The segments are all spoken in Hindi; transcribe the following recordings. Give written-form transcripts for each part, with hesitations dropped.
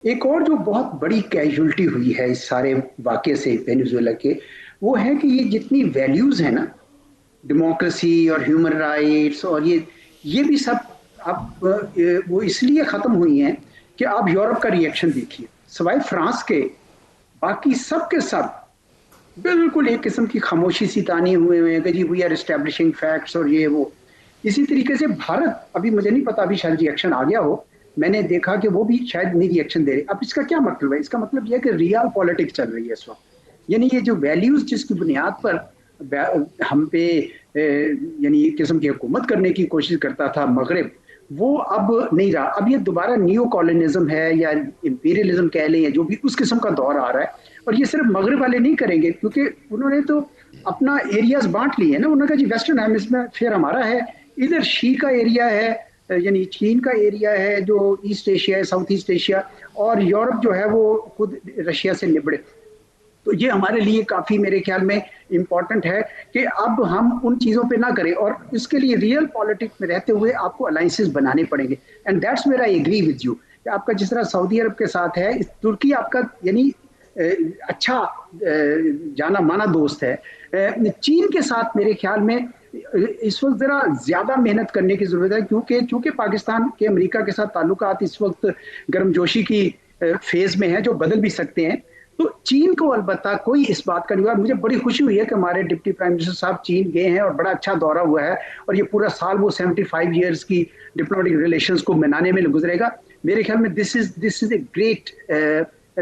एक और जो बहुत बड़ी कैजुअल्टी हुई है इस सारे वाक़ये से वेनेज़ुएला के, वो है कि ये जितनी वैल्यूज़ हैं ना, डेमोक्रेसी और ह्यूमन राइट्स और ये भी सब अब वो इसलिए ख़त्म हुई हैं कि आप यूरोप का रिएक्शन देखिए। सिवाय फ्रांस के, बाकी सब के सब बिल्कुल एक किस्म की खामोशी सी तानी हुए हैं कि जी वी आर एस्टैब्लिशिंग फैक्ट्स और ये वो। इसी तरीके से भारत, अभी मुझे नहीं पता, अभी शायद रिएक्शन आ गया हो। मैंने देखा कि वो भी शायद नहीं रिएक्शन दे रहे। अब इसका क्या मतलब है? इसका मतलब ये है कि रियल पॉलिटिक्स चल रही है इस वक़्त। यानी ये जो वैल्यूज़ जिसकी बुनियाद पर हम पे यानी एक किस्म की हुकूमत करने की कोशिश करता था मगरिब, वो अब नहीं रहा। अब ये दोबारा नियो कॉलोनिज़्म है या इंपीरियलिज़्म कह लें या जो भी, उस किस्म का दौर आ रहा है। और ये सिर्फ मगरिब वाले नहीं करेंगे, क्योंकि उन्होंने तो अपना एरियाज बांट लिए हैं ना। उन्होंने कहा जी वेस्टर्न हेमिस्फीयर हमारा है, इधर शी का एरिया है, यानी चीन का एरिया है जो ईस्ट एशिया है, साउथ ईस्ट एशिया, और यूरोप जो है वो खुद रशिया से निबड़े। तो ये हमारे लिए काफी मेरे ख्याल में इम्पोर्टेंट है कि अब हम उन चीजों पे ना करें, और इसके लिए रियल पॉलिटिक्स में रहते हुए आपको अलायंसेस बनाने पड़ेंगे। And that's where I agree with you कि आपका जिस तरह सऊदी अरब के साथ है, तुर्की आपका यानी अच्छा जाना माना दोस्त है। चीन के साथ मेरे ख्याल में इस वक्त जरा ज्यादा मेहनत करने की जरूरत है, क्योंकि चूंकि पाकिस्तान के अमेरिका के साथ ताल्लुकात इस वक्त गर्मजोशी की फेज में है, जो बदल भी सकते हैं। तो चीन को अलबत्ता कोई इस बात का नहीं हुआ। मुझे बड़ी खुशी हुई है कि हमारे डिप्टी प्राइम मिनिस्टर साहब चीन गए हैं और बड़ा अच्छा दौरा हुआ है, और ये पूरा साल वो 75 ईयर्स की डिप्लोमेटिक रिलेशंस को मनाने में गुजरेगा। मेरे ख्याल में this is a great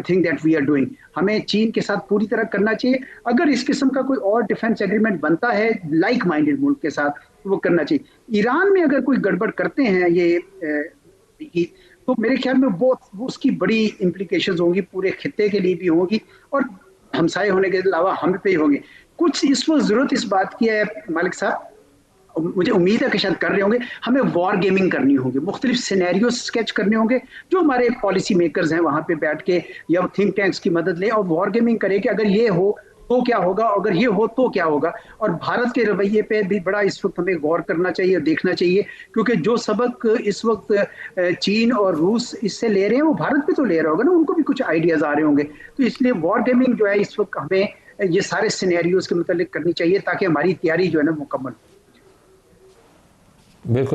thing that we are doing. हमें चीन के साथ पूरी तरह करना चाहिए। अगर इस किस्म का कोई और डिफेंस एग्रीमेंट बनता है लाइक माइंडेड मुल्क के साथ, तो वो करना चाहिए। ईरान में अगर कोई गड़बड़ करते हैं ये तो मेरे ख्याल में वो उसकी बड़ी इम्प्लीकेशंस होंगी, पूरे खित्ते के लिए भी होगी, और हमसाए होने के अलावा हम पे ही होंगे। कुछ इस वक्त जरूरत इस बात की है मालिक साहब, मुझे उम्मीद है कि शायद कर रहे होंगे, हमें वॉर गेमिंग करनी होगी, मुख्तलिफ सिनेरियो स्केच करने होंगे, जो हमारे पॉलिसी मेकर्स हैं वहां पे बैठ के या थिंक टैंक्स की मदद लें और वॉर गेमिंग करें कि अगर ये हो तो क्या होगा, अगर ये हो तो क्या होगा। और भारत के रवैये पे भी बड़ा इस वक्त हमें गौर करना चाहिए, देखना चाहिए, क्योंकि जो सबक इस वक्त चीन और रूस इससे ले रहे हैं वो भारत भी तो ले रहा होगा ना, उनको भी कुछ आइडियाज आ रहे होंगे। तो इसलिए वॉर गेमिंग जो है इस वक्त हमें ये सारे सिनेरियोज के मुतालिक करनी चाहिए, ताकि हमारी तैयारी जो है ना मुकम्मल हो। बिल्कुल।